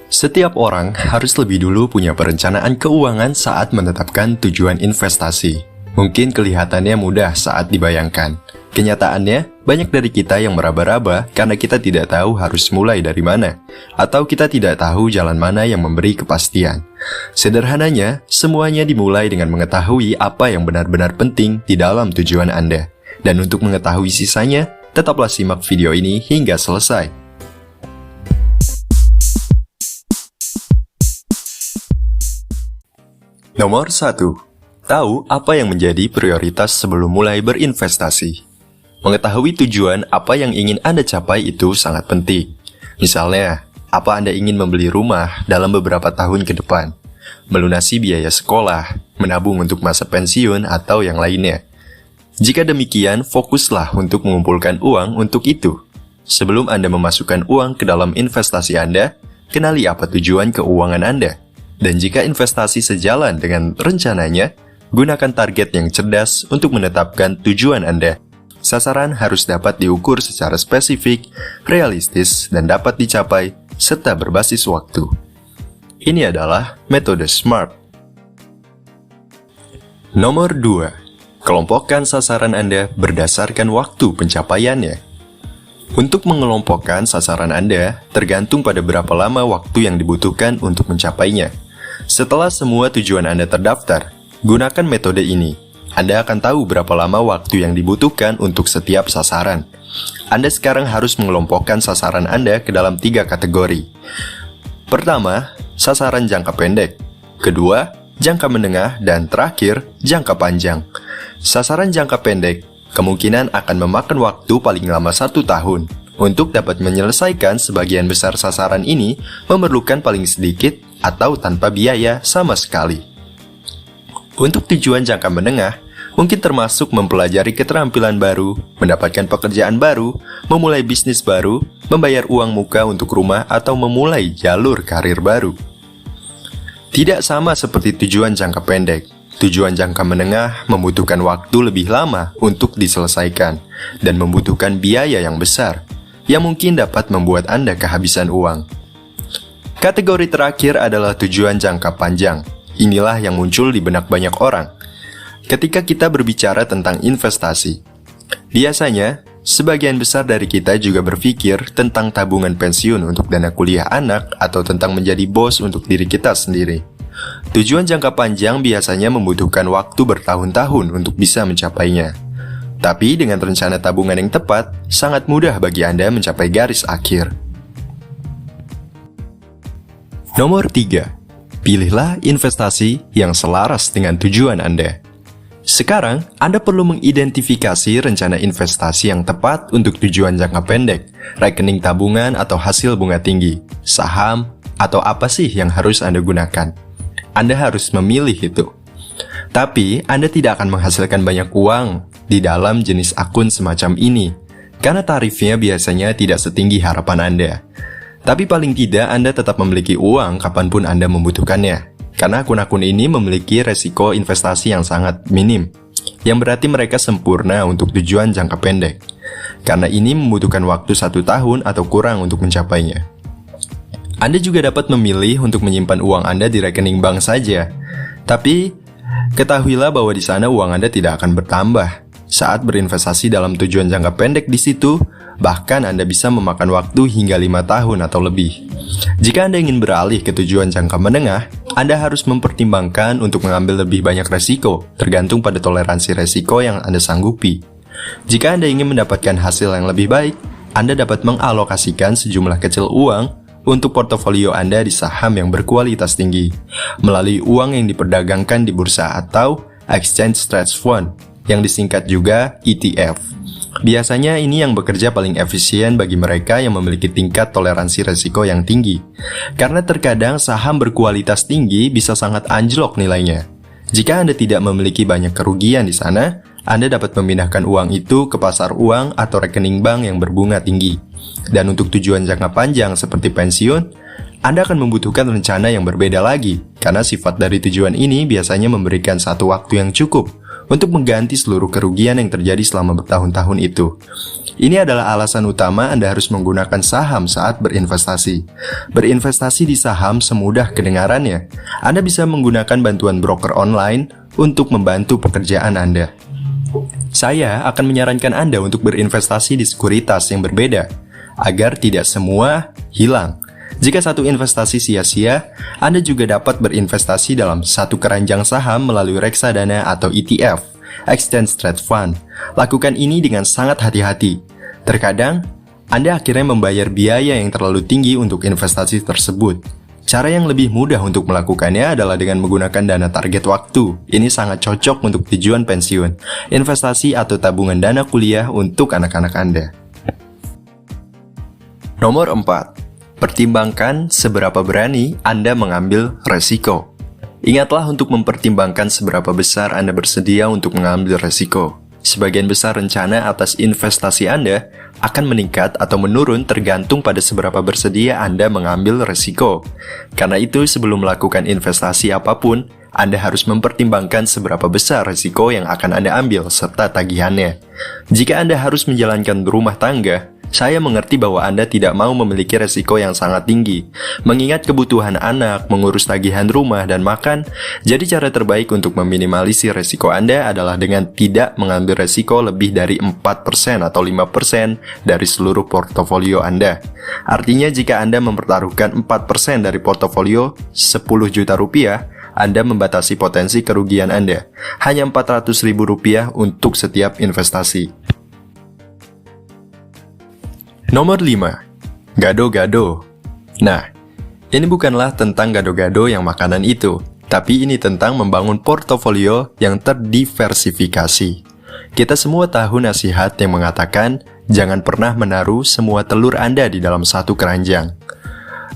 Setiap orang harus lebih dulu punya perencanaan keuangan saat menetapkan tujuan investasi. Mungkin kelihatannya mudah saat dibayangkan. Kenyataannya, banyak dari kita yang meraba-raba karena kita tidak tahu harus mulai dari mana, atau kita tidak tahu jalan mana yang memberi kepastian. Sederhananya, semuanya dimulai dengan mengetahui apa yang benar-benar penting di dalam tujuan Anda. Dan untuk mengetahui sisanya, tetaplah simak video ini hingga selesai. Nomor 1. Tahu apa yang menjadi prioritas sebelum mulai berinvestasi. Mengetahui tujuan apa yang ingin Anda capai itu sangat penting. Misalnya, apa Anda ingin membeli rumah dalam beberapa tahun ke depan, melunasi biaya sekolah, menabung untuk masa pensiun, atau yang lainnya. Jika demikian, fokuslah untuk mengumpulkan uang untuk itu. Sebelum Anda memasukkan uang ke dalam investasi Anda, kenali apa tujuan keuangan Anda. Dan jika investasi sejalan dengan rencananya, gunakan target yang cerdas untuk menetapkan tujuan Anda. Sasaran harus dapat diukur secara spesifik, realistis, dan dapat dicapai, serta berbasis waktu. Ini adalah metode SMART. Nomor 2. Kelompokkan sasaran Anda berdasarkan waktu pencapaiannya. Untuk mengelompokkan sasaran Anda, tergantung pada berapa lama waktu yang dibutuhkan untuk mencapainya. Setelah semua tujuan Anda terdaftar, gunakan metode ini. Anda akan tahu berapa lama waktu yang dibutuhkan untuk setiap sasaran. Anda sekarang harus mengelompokkan sasaran Anda ke dalam 3 kategori. Pertama, sasaran jangka pendek. Kedua, jangka menengah. Dan terakhir, jangka panjang. Sasaran jangka pendek kemungkinan akan memakan waktu paling lama 1 tahun. Untuk dapat menyelesaikan sebagian besar sasaran ini, memerlukan paling sedikit atau tanpa biaya sama sekali. Untuk tujuan jangka menengah, mungkin termasuk mempelajari keterampilan baru, mendapatkan pekerjaan baru, memulai bisnis baru, membayar uang muka untuk rumah, atau memulai jalur karir baru. Tidak sama seperti tujuan jangka pendek. Tujuan jangka menengah membutuhkan waktu lebih lama untuk diselesaikan dan membutuhkan biaya yang besar, yang mungkin dapat membuat Anda kehabisan uang. Kategori terakhir adalah tujuan jangka panjang. Inilah yang muncul di benak banyak orang ketika kita berbicara tentang investasi. Biasanya, sebagian besar dari kita juga berpikir tentang tabungan pensiun untuk dana kuliah anak atau tentang menjadi bos untuk diri kita sendiri. Tujuan jangka panjang biasanya membutuhkan waktu bertahun-tahun untuk bisa mencapainya. Tapi dengan rencana tabungan yang tepat, sangat mudah bagi Anda mencapai garis akhir. Nomor 3. Pilihlah investasi yang selaras dengan tujuan Anda. Sekarang, Anda perlu mengidentifikasi rencana investasi yang tepat untuk tujuan jangka pendek, rekening tabungan atau hasil bunga tinggi, saham, atau apa sih yang harus Anda gunakan. Anda harus memilih itu. Tapi, Anda tidak akan menghasilkan banyak uang di dalam jenis akun semacam ini, karena tarifnya biasanya tidak setinggi harapan Anda. Tapi paling tidak Anda tetap memiliki uang kapanpun Anda membutuhkannya, karena akun-akun ini memiliki resiko investasi yang sangat minim, yang berarti mereka sempurna untuk tujuan jangka pendek, karena ini membutuhkan waktu 1 tahun atau kurang untuk mencapainya. Anda juga dapat memilih untuk menyimpan uang Anda di rekening bank saja, tapi ketahuilah bahwa di sana uang Anda tidak akan bertambah. Saat berinvestasi dalam tujuan jangka pendek di situ, bahkan Anda bisa memakan waktu hingga 5 tahun atau lebih. Jika Anda ingin beralih ke tujuan jangka menengah, Anda harus mempertimbangkan untuk mengambil lebih banyak resiko, tergantung pada toleransi resiko yang Anda sanggupi. Jika Anda ingin mendapatkan hasil yang lebih baik, Anda dapat mengalokasikan sejumlah kecil uang untuk portofolio Anda di saham yang berkualitas tinggi, melalui uang yang diperdagangkan di bursa atau Exchange Traded Fund, yang disingkat juga ETF. Biasanya ini yang bekerja paling efisien bagi mereka yang memiliki tingkat toleransi resiko yang tinggi. Karena terkadang saham berkualitas tinggi bisa sangat anjlok nilainya. Jika Anda tidak memiliki banyak kerugian di sana, Anda dapat memindahkan uang itu ke pasar uang atau rekening bank yang berbunga tinggi. Dan untuk tujuan jangka panjang seperti pensiun, Anda akan membutuhkan rencana yang berbeda lagi, karena sifat dari tujuan ini biasanya memberikan satu waktu yang cukup untuk mengganti seluruh kerugian yang terjadi selama bertahun-tahun itu. Ini adalah alasan utama Anda harus menggunakan saham saat berinvestasi. Berinvestasi di saham semudah kedengarannya. Anda bisa menggunakan bantuan broker online untuk membantu pekerjaan Anda. Saya akan menyarankan Anda untuk berinvestasi di sekuritas yang berbeda, agar tidak semua hilang. Jika satu investasi sia-sia, Anda juga dapat berinvestasi dalam satu keranjang saham melalui reksadana atau ETF, Exchange Traded Fund. Lakukan ini dengan sangat hati-hati. Terkadang, Anda akhirnya membayar biaya yang terlalu tinggi untuk investasi tersebut. Cara yang lebih mudah untuk melakukannya adalah dengan menggunakan dana target waktu. Ini sangat cocok untuk tujuan pensiun, investasi atau tabungan dana kuliah untuk anak-anak Anda. Nomor 4. Pertimbangkan seberapa berani Anda mengambil resiko. Ingatlah untuk mempertimbangkan seberapa besar Anda bersedia untuk mengambil resiko. Sebagian besar rencana atas investasi Anda akan meningkat atau menurun tergantung pada seberapa bersedia Anda mengambil resiko. Karena itu, sebelum melakukan investasi apapun, Anda harus mempertimbangkan seberapa besar resiko yang akan Anda ambil serta tagihannya. Jika Anda harus menjalankan rumah tangga, saya mengerti bahwa Anda tidak mau memiliki resiko yang sangat tinggi. Mengingat kebutuhan anak, mengurus tagihan rumah, dan makan, jadi cara terbaik untuk meminimalisir resiko Anda adalah dengan tidak mengambil resiko lebih dari 4% atau 5% dari seluruh portofolio Anda. Artinya jika Anda mempertaruhkan 4% dari portofolio 10 juta rupiah, Anda membatasi potensi kerugian Anda. Hanya Rp400.000 untuk setiap investasi. Nomor 5. Gado-gado. Nah, ini bukanlah tentang gado-gado yang makanan itu, tapi ini tentang membangun portofolio yang terdiversifikasi. Kita semua tahu nasihat yang mengatakan, jangan pernah menaruh semua telur Anda di dalam satu keranjang.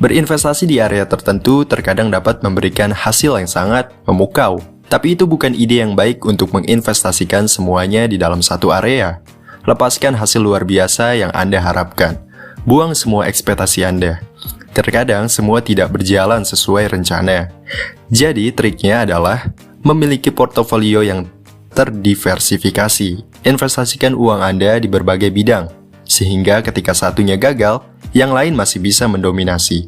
Berinvestasi di area tertentu terkadang dapat memberikan hasil yang sangat memukau, tapi itu bukan ide yang baik untuk menginvestasikan semuanya di dalam satu area. Lepaskan hasil luar biasa yang Anda harapkan. Buang semua ekspektasi Anda. Terkadang semua tidak berjalan sesuai rencana. Jadi triknya adalah memiliki portofolio yang terdiversifikasi. Investasikan uang Anda di berbagai bidang, sehingga ketika satunya gagal, yang lain masih bisa mendominasi.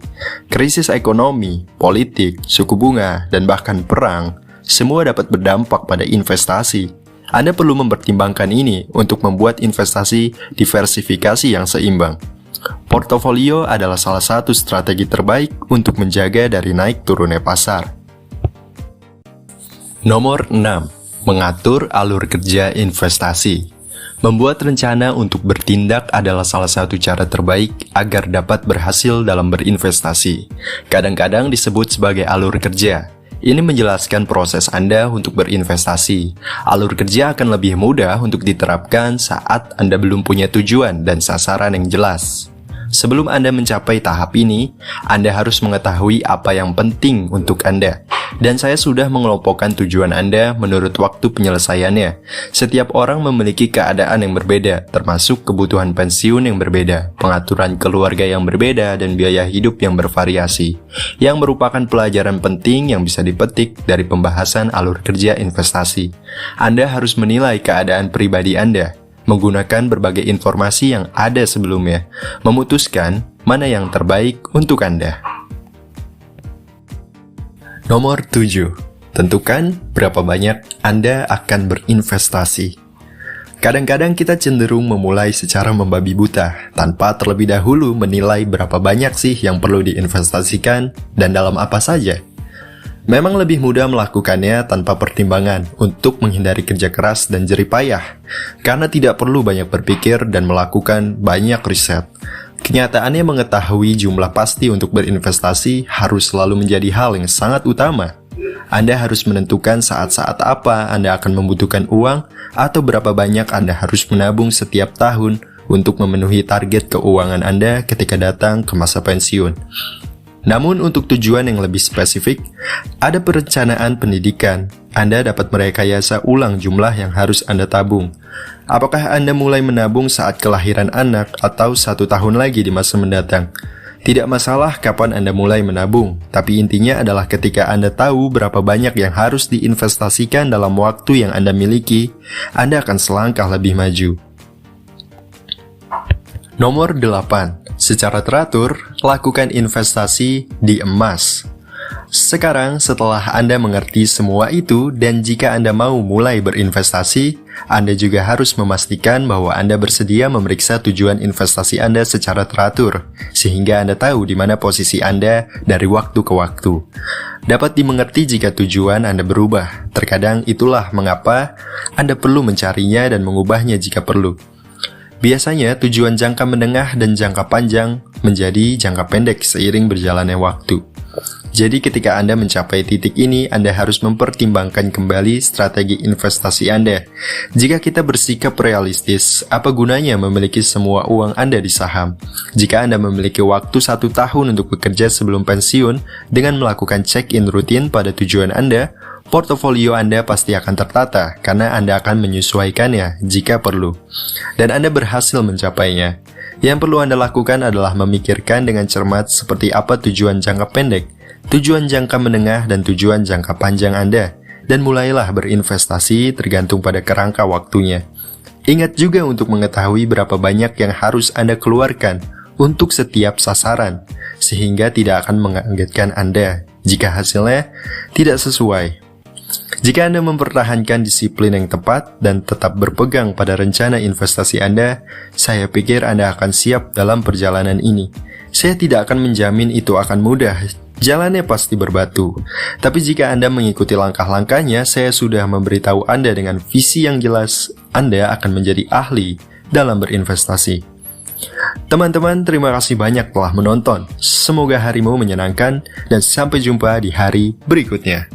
Krisis ekonomi, politik, suku bunga, dan bahkan perang, semua dapat berdampak pada investasi. Anda perlu mempertimbangkan ini untuk membuat investasi diversifikasi yang seimbang. Portofolio adalah salah satu strategi terbaik untuk menjaga dari naik turunnya pasar. Nomor 6. Mengatur alur kerja investasi. Membuat rencana untuk bertindak adalah salah satu cara terbaik agar dapat berhasil dalam berinvestasi. Kadang-kadang disebut sebagai alur kerja. Ini menjelaskan proses Anda untuk berinvestasi. Alur kerja akan lebih mudah untuk diterapkan saat Anda belum punya tujuan dan sasaran yang jelas. Sebelum Anda mencapai tahap ini, Anda harus mengetahui apa yang penting untuk Anda. Dan saya sudah mengelompokkan tujuan Anda menurut waktu penyelesaiannya. Setiap orang memiliki keadaan yang berbeda, termasuk kebutuhan pensiun yang berbeda, pengaturan keluarga yang berbeda, dan biaya hidup yang bervariasi, yang merupakan pelajaran penting yang bisa dipetik dari pembahasan alur kerja investasi. Anda harus menilai keadaan pribadi Anda, menggunakan berbagai informasi yang ada sebelumnya, memutuskan mana yang terbaik untuk Anda. Nomor 7. Tentukan berapa banyak Anda akan berinvestasi. Kadang-kadang kita cenderung memulai secara membabi buta, tanpa terlebih dahulu menilai berapa banyak sih yang perlu diinvestasikan dan dalam apa saja. Memang lebih mudah melakukannya tanpa pertimbangan untuk menghindari kerja keras dan jerih payah, karena tidak perlu banyak berpikir dan melakukan banyak riset. Kenyataannya mengetahui jumlah pasti untuk berinvestasi harus selalu menjadi hal yang sangat utama. Anda harus menentukan saat-saat apa Anda akan membutuhkan uang atau berapa banyak Anda harus menabung setiap tahun untuk memenuhi target keuangan Anda ketika datang ke masa pensiun. Namun untuk tujuan yang lebih spesifik, ada perencanaan pendidikan. Anda dapat merekayasa ulang jumlah yang harus Anda tabung. Apakah Anda mulai menabung saat kelahiran anak atau 1 tahun lagi di masa mendatang? Tidak masalah kapan Anda mulai menabung, tapi intinya adalah ketika Anda tahu berapa banyak yang harus diinvestasikan dalam waktu yang Anda miliki, Anda akan selangkah lebih maju. Nomor 8. Secara teratur, lakukan investasi di emas. Sekarang, setelah Anda mengerti semua itu, dan jika Anda mau mulai berinvestasi, Anda juga harus memastikan bahwa Anda bersedia memeriksa tujuan investasi Anda secara teratur, sehingga Anda tahu di mana posisi Anda dari waktu ke waktu. Dapat dimengerti jika tujuan Anda berubah. Terkadang itulah mengapa Anda perlu mencarinya dan mengubahnya jika perlu. Biasanya, tujuan jangka menengah dan jangka panjang menjadi jangka pendek seiring berjalannya waktu. Jadi ketika Anda mencapai titik ini, Anda harus mempertimbangkan kembali strategi investasi Anda. Jika kita bersikap realistis, apa gunanya memiliki semua uang Anda di saham? Jika Anda memiliki waktu 1 tahun untuk bekerja sebelum pensiun, dengan melakukan check-in rutin pada tujuan Anda, portofolio Anda pasti akan tertata, karena Anda akan menyesuaikannya jika perlu. Dan Anda berhasil mencapainya. Yang perlu Anda lakukan adalah memikirkan dengan cermat seperti apa tujuan jangka pendek, tujuan jangka menengah, dan tujuan jangka panjang Anda, dan mulailah berinvestasi tergantung pada kerangka waktunya. Ingat juga untuk mengetahui berapa banyak yang harus Anda keluarkan untuk setiap sasaran, sehingga tidak akan mengagetkan Anda jika hasilnya tidak sesuai. Jika Anda mempertahankan disiplin yang tepat dan tetap berpegang pada rencana investasi Anda, saya pikir Anda akan siap dalam perjalanan ini. Saya tidak akan menjamin itu akan mudah, jalannya pasti berbatu. Tapi jika Anda mengikuti langkah-langkahnya, saya sudah memberitahu Anda dengan visi yang jelas, Anda akan menjadi ahli dalam berinvestasi. Teman-teman, terima kasih banyak telah menonton. Semoga harimu menyenangkan dan sampai jumpa di hari berikutnya.